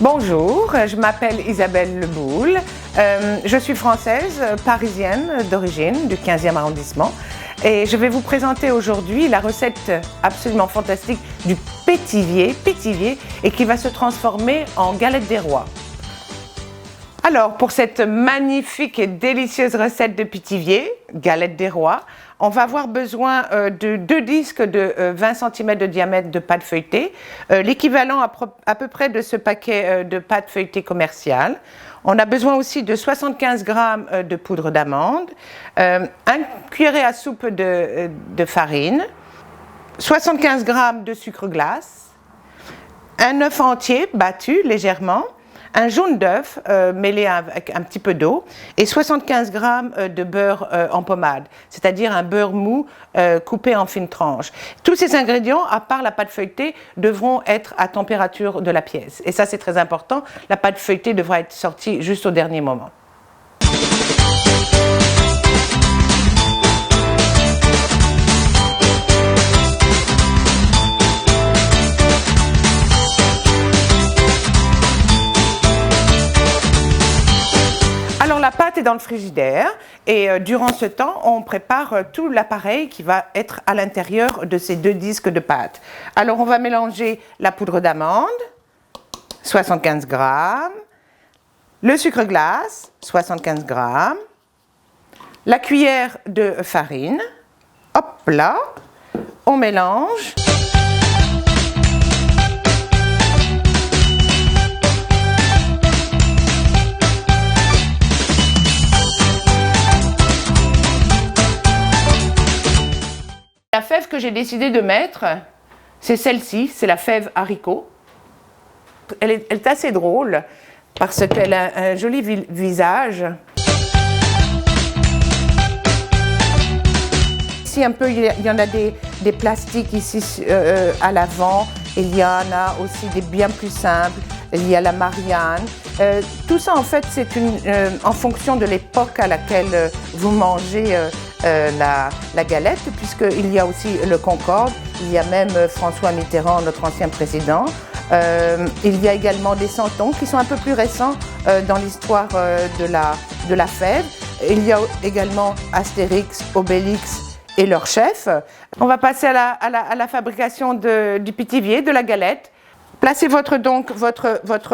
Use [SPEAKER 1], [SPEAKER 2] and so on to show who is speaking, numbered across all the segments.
[SPEAKER 1] Bonjour, je m'appelle Isabelle Leboul. Je suis française, parisienne d'origine, du 15e arrondissement. Et je vais vous présenter aujourd'hui la recette absolument fantastique du pétivier, et qui va se transformer en galette des rois. Alors, pour cette magnifique et délicieuse recette de pétivier, galette des rois, on va avoir besoin de 2 disques de 20 cm de diamètre de pâte feuilletée, l'équivalent à peu près de ce paquet de pâte feuilletée commerciale. On a besoin aussi de 75 g de poudre d'amande, 1 cuillerée à soupe de farine, 75 g de sucre glace, un œuf entier battu légèrement, un jaune d'œuf mêlé avec un petit peu d'eau et 75 g de beurre en pommade, c'est-à-dire un beurre mou coupé en fines tranches. Tous ces ingrédients, à part la pâte feuilletée, devront être à température de la pièce. Et ça, c'est très important. La pâte feuilletée devra être sortie juste au dernier moment. Alors la pâte est dans le frigidaire et durant ce temps, on prépare tout l'appareil qui va être à l'intérieur de ces 2 disques de pâte. Alors on va mélanger la poudre d'amande, 75 g, le sucre glace, 75 g, la cuillère de farine, hop là, on mélange. La fève que j'ai décidé de mettre, c'est celle-ci, c'est la fève haricot. Elle est assez drôle parce qu'elle a un joli visage. Ici un peu, il y en a des plastiques ici à l'avant, il y en a aussi des bien plus simples, il y a la Marianne. Tout ça en fait c'est en fonction de l'époque à laquelle vous mangez la galette, puisqu'il y a aussi le Concorde, il y a même François Mitterrand, notre ancien président. Il y a également des santons qui sont un peu plus récents dans l'histoire de la fève. Il y a également Astérix, Obélix et leur chef. On va passer à la fabrication du pétivier, de la galette. Placez votre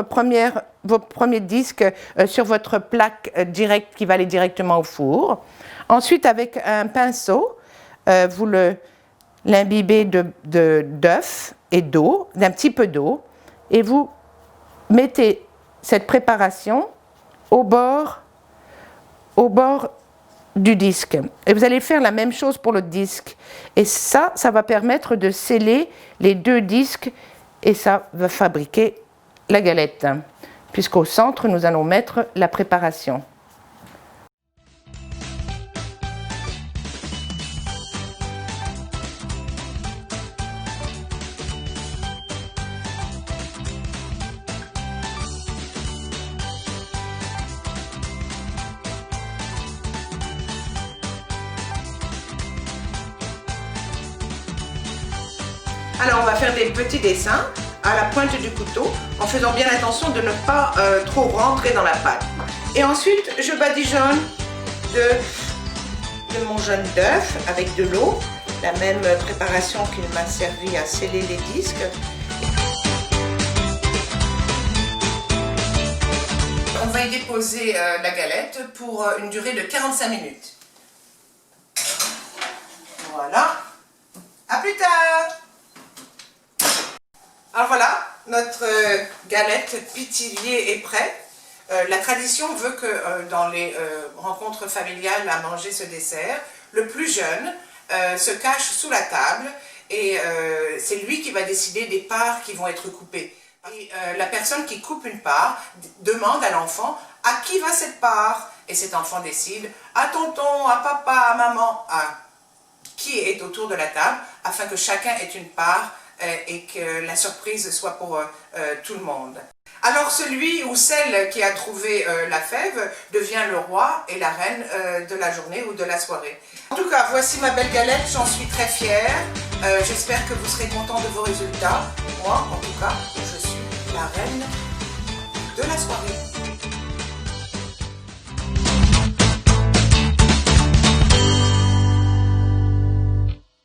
[SPEAKER 1] premier disque sur votre plaque directe qui va aller directement au four. Ensuite, avec un pinceau, vous l'imbibez d'œuf et d'eau, d'un petit peu d'eau, et vous mettez cette préparation au bord du disque. Et vous allez faire la même chose pour le disque. Et ça va permettre de sceller les 2 disques et ça va fabriquer la galette, puisqu'au centre, nous allons mettre la préparation. Alors on va faire des petits dessins à la pointe du couteau en faisant bien attention de ne pas trop rentrer dans la pâte. Et ensuite je badigeonne de mon jaune d'œuf avec de l'eau, la même préparation qui m'a servi à sceller les disques. On va y déposer la galette pour une durée de 45 minutes. Voilà, à plus tard! Alors voilà, notre galette pétivier est prête. La tradition veut que dans les rencontres familiales à manger ce dessert, le plus jeune se cache sous la table et c'est lui qui va décider des parts qui vont être coupées. Et la personne qui coupe une part demande à l'enfant à qui va cette part, et cet enfant décide à tonton, à papa, à maman, à qui est autour de la table, afin que chacun ait une part et que la surprise soit pour tout le monde. Alors celui ou celle qui a trouvé la fève devient le roi et la reine de la journée ou de la soirée. En tout cas, voici ma belle galette, j'en suis très fière. J'espère que vous serez contents de vos résultats. Moi, en tout cas, je suis la reine
[SPEAKER 2] la soirée.